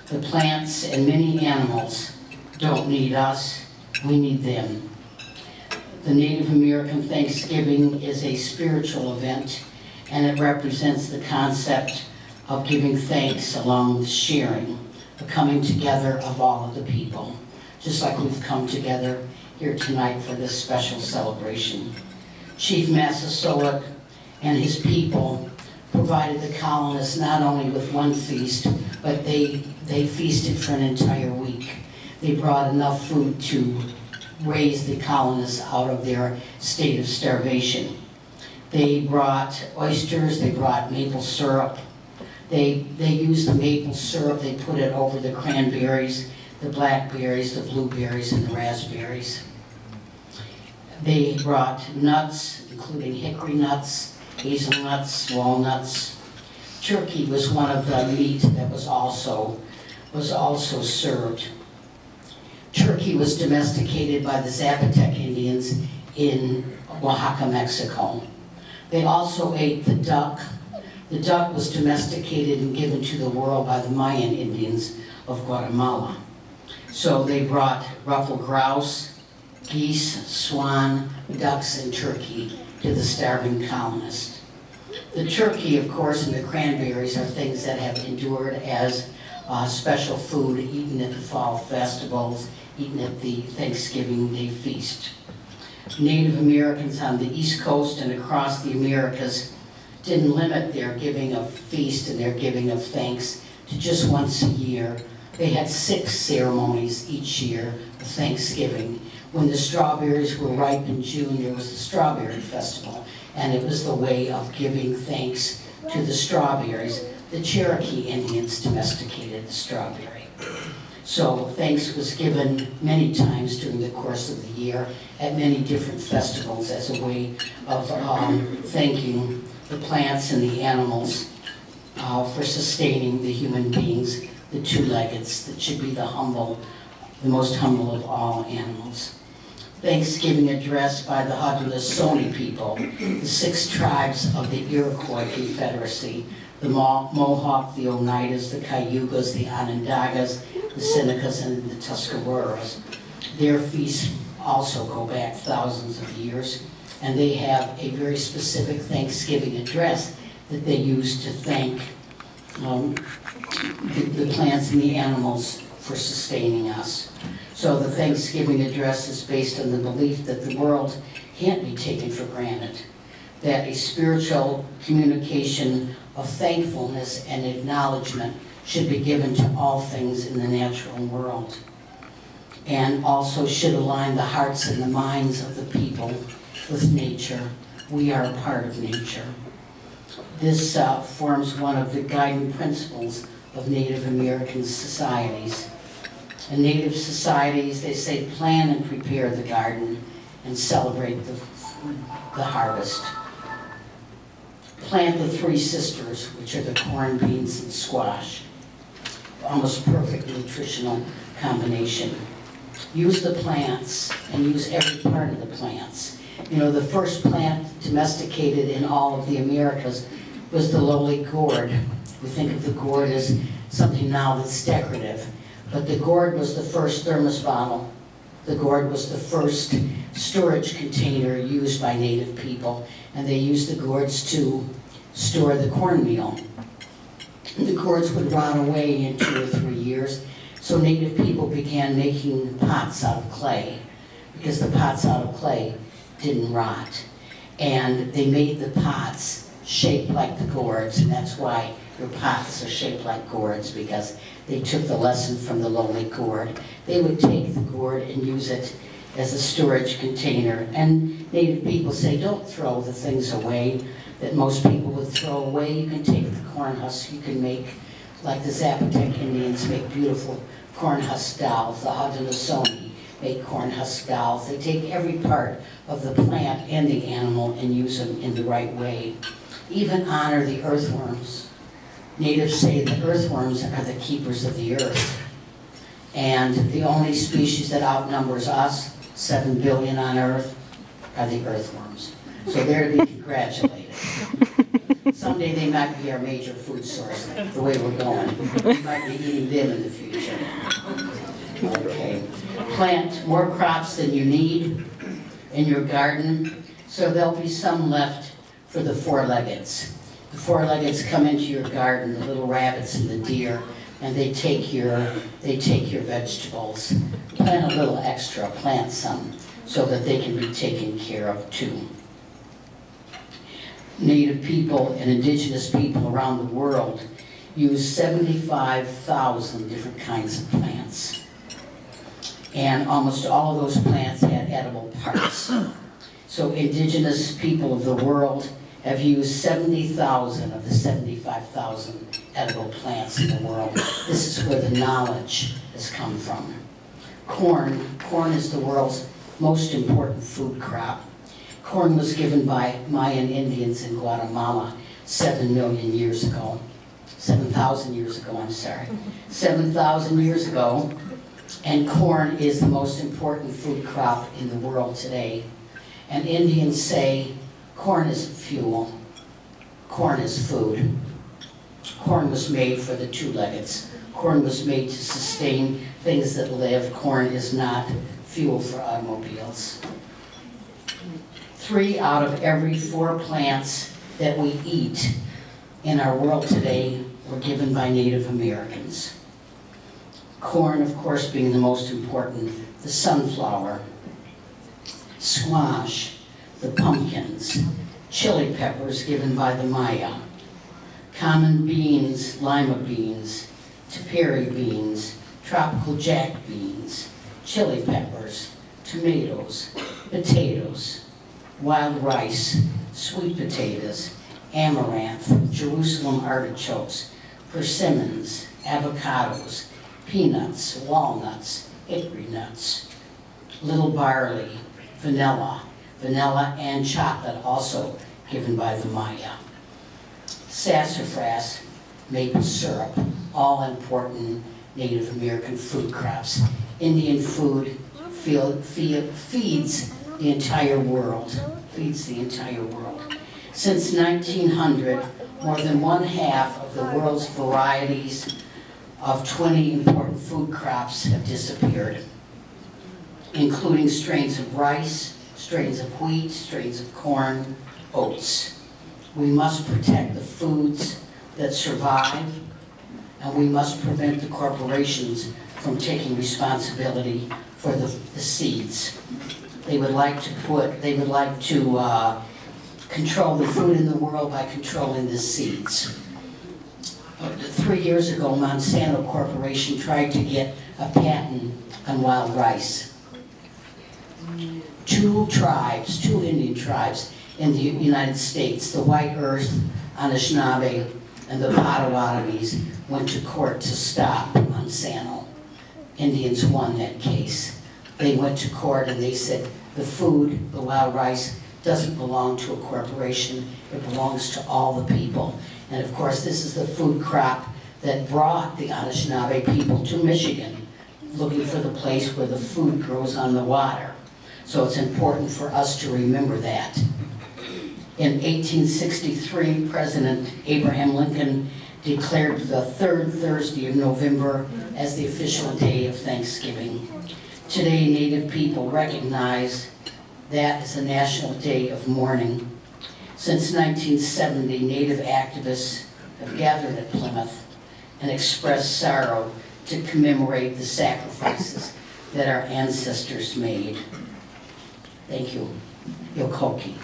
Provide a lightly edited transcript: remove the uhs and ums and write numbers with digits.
The plants and many animals don't need us, we need them. The Native American Thanksgiving is a spiritual event, and it represents the concept of giving thanks along with sharing, the coming together of all of the people, just like we've come together here tonight for this special celebration. Chief Massasoit and his people provided the colonists not only with one feast, but they feasted for an entire week. They brought enough food to raise the colonists out of their state of starvation. They brought oysters, they brought maple syrup. They used the maple syrup, they put it over the cranberries, the blackberries, the blueberries, and the raspberries. They brought nuts, including hickory nuts, hazelnuts, walnuts. Turkey was one of the meat that was also served. Turkey was domesticated by the Zapotec Indians in Oaxaca, Mexico. They also ate the duck. The duck was domesticated and given to the world by the Mayan Indians of Guatemala. So they brought ruffed grouse, geese, swan, ducks, and turkey to the starving colonists. The turkey, of course, and the cranberries are things that have endured as special food eaten at the fall festivals, eaten at the Thanksgiving Day feast. Native Americans on the East Coast and across the Americas didn't limit their giving of feast and their giving of thanks to just once a year. They had 6 ceremonies each year of Thanksgiving. When the strawberries were ripe in June, there was the Strawberry Festival, and it was the way of giving thanks to the strawberries. The Cherokee Indians domesticated the strawberry. So thanks was given many times during the course of the year at many different festivals as a way of thanking the plants and the animals for sustaining the human beings, the two-leggeds, that should be the most humble of all animals. Thanksgiving address by the Haudenosaunee people, the 6 tribes of the Iroquois Confederacy, the Mohawk, the Oneidas, the Cayugas, the Onondagas, the Senecas, and the Tuscaroras. Their feasts also go back thousands of years, and they have a very specific Thanksgiving address that they use to thank the plants and the animals for sustaining us. So the Thanksgiving address is based on the belief that the world can't be taken for granted, that a spiritual communication of thankfulness and acknowledgement should be given to all things in the natural world, and also should align the hearts and the minds of the people with nature. We are a part of nature. This forms one of the guiding principles of Native American societies. In Native societies, they say, plan and prepare the garden and celebrate the harvest. Plant the 3 sisters, which are the corn, beans, and squash. Almost perfect nutritional combination. Use the plants and use every part of the plants. You know, the first plant domesticated in all of the Americas was the lowly gourd. We think of the gourd as something now that's decorative, but the gourd was the first thermos bottle. The gourd was the first storage container used by Native people, and they used the gourds to store the cornmeal. The gourds would rot away in 2 or 3 years, so Native people began making pots out of clay, because the pots out of clay didn't rot. And they made the pots shaped like the gourds, and that's why your pots are shaped like gourds, because they took the lesson from the lowly gourd. They would take the gourd and use it as a storage container. And Native people say, don't throw the things away that most people would throw away. You can take the corn husk, you can make, like the Zapotec Indians make beautiful corn husk dolls, the Haudenosaunee make corn husk dolls. They take every part of the plant and the animal and use them in the right way. Even honor the earthworms. Natives say the earthworms are the keepers of the earth. And the only species that outnumbers us, 7 billion on Earth, are the earthworms. So they're to be congratulated. Someday they might be our major food source, the way we're going. We might be eating them in the future. Okay. Plant more crops than you need in your garden, so there'll be some left for the four-leggeds. The four-leggeds come into your garden, the little rabbits and the deer, and they take your vegetables. Plant a little extra, plant some, so that they can be taken care of too. Native people and indigenous people around the world use 75,000 different kinds of plants. And almost all of those plants had edible parts. So indigenous people of the world have used 70,000 of the 75,000 edible plants in the world. This is where the knowledge has come from. Corn is the world's most important food crop. Corn was given by Mayan Indians in Guatemala 7 million years ago. 7,000 years ago, I'm sorry. 7,000 years ago, and corn is the most important food crop in the world today. And Indians say, corn isn't fuel, corn is food. Corn was made for the two-leggeds. Corn was made to sustain things that live. Corn is not fuel for automobiles. 3 out of every 4 plants that we eat in our world today were given by Native Americans. Corn, of course, being the most important, the sunflower, squash, the pumpkins, chili peppers given by the Maya, common beans, lima beans, tapiri beans, tropical jack beans, chili peppers, tomatoes, potatoes, wild rice, sweet potatoes, amaranth, Jerusalem artichokes, persimmons, avocados, peanuts, walnuts, hickory nuts, little barley, vanilla and chocolate, also given by the Maya. Sassafras, maple syrup, all important Native American food crops. Indian food feeds the entire world, Since 1900, more than 1/2 of the world's varieties of 20 important food crops have disappeared, including strains of rice, strains of wheat, strains of corn, oats. We must protect the foods that survive, and we must prevent the corporations from taking responsibility for the seeds. They would like to control the food in the world by controlling the seeds. 3 years ago, Monsanto Corporation tried to get a patent on wild rice. 2 Indian tribes in the United States, the White Earth, Anishinaabe, and the Potawatomis, went to court to stop Monsanto. Indians won that case. They went to court and they said the food, the wild rice, doesn't belong to a corporation, it belongs to all the people. And of course, this is the food crop that brought the Anishinaabe people to Michigan, looking for the place where the food grows on the water. So it's important for us to remember that. In 1863, President Abraham Lincoln declared the 3rd Thursday of November as the official day of Thanksgiving. Today, Native people recognize that as a national day of mourning. Since 1970, Native activists have gathered at Plymouth and expressed sorrow to commemorate the sacrifices that our ancestors made. Thank you. Yokoki.